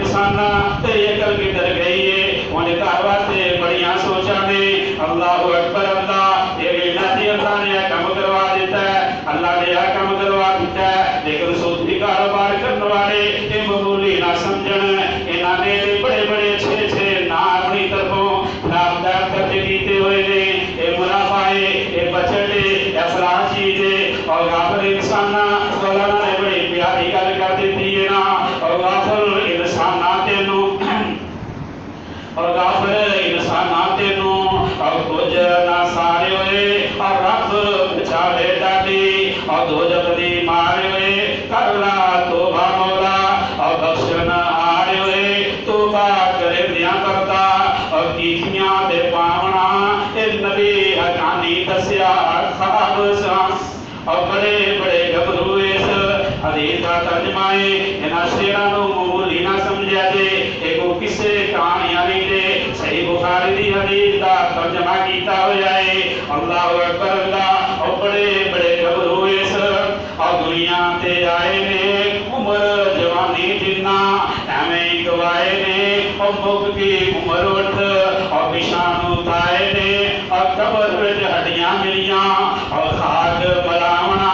इंसाना तेरी अकल किधर गई है? उन्हें घर वास्ते बड़िया सोचा ने। अल्लाह अकबर अल्लाह ये नहीं अल्लाह ने काम करवा देता है, अल्लाह ने काम करवा दिता है, लेकिन सूदी कारोबार करने वाले ये मामूली ना समझन। इन्होंने बड़े बड़े अच्छे अच्छे ना अपनी तरफों लाभदायक खर्चे किए हुए ने। ये मुनाफा है, ये बचत है, ये फलां चीज है। और गाफिल इंसान मौलाना ने बड़ी प्यारी गल कर दी है ना। और गाफिल इंसान तेनू और गाफिल इंसान तेनू और कुछ ना सारे हुए और रब पिछाड़े डाली और दो जबरी मारे हुए कर ला तोबा मौला और बख्शन हारे हुए तोबा करे दिया करता और कीखियां दे पावना ए नबी हकानी दसिया ख्वाब सांस और बड़े बड़े गबरू इस हदीस का तर्जमा है। इन्हां शेरां नूं मामूली ना समझिया जे, एगो किसे कहानियां नहीं दे, सही बुखारी दी हदीस का तर्जमा कीता होया है। अल्लाह अकबर अल्लाह और बड़े बड़े गबरू इस और दुनिया ते आए ने उम्र जवानी जिन्ना एवें गवाए ने और मुक की उम्र उठ और पिछानू ताए ने और कबर विच हड्डियां मिलियां और खाक मलावना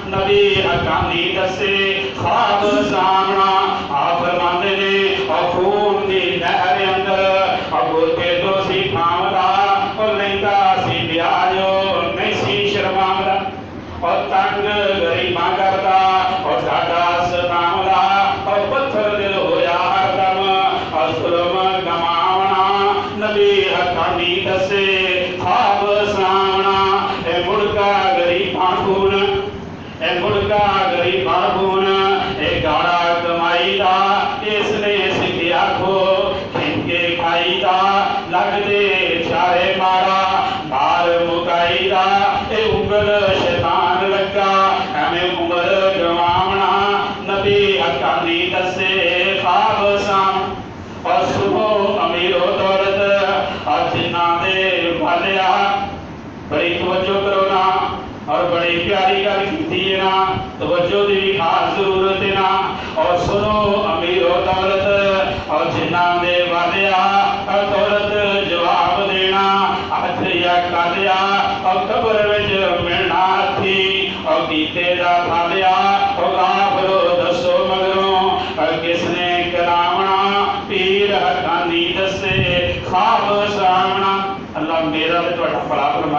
नबी हकानी दसे ख्वाब सामना आप फरमाते ने और खून की नहर अंदर और गोते तो सी खावदा और लैंदा सी ब्याजो नहीं सी शर्मावदा और तंग गरीबा करता और साडा सतावदा और पत्थर दिल होया हरदम और जुल्म गमावना नबी हकानी दसे ख्वाब सामना ए मुड़का गरीबा खून ए मुड़का गरीबा खून ए गाड़ा कमाई दा इसने सिखिया खो खिंके खाई दा लगदे चारे मारा बार मुकाई दा ए उंगल शैतान लगा हमें उम्र गवावना नबी हकानी दसे ख्वाब साम और सुबह अमीरो दौलत और जिन्ना दे वालिया बड़ी तवज्जो करो ना और बड़ी प्यारी गल की है ना, तवज्जो की भी खास जरूरत है ना। और सुनो अमीरो दौलत और जिन्ना दे वालिया और दौलत जवाब देना हथ या कालिया और कबर विच मिलना थी और कीते दा फालिया और गाफलो दसो मगरों और किसने करावना पीर हकानी दसे ख्वाब सामना। अल्लाह मेरा ते तुहाडा भला फरमाए।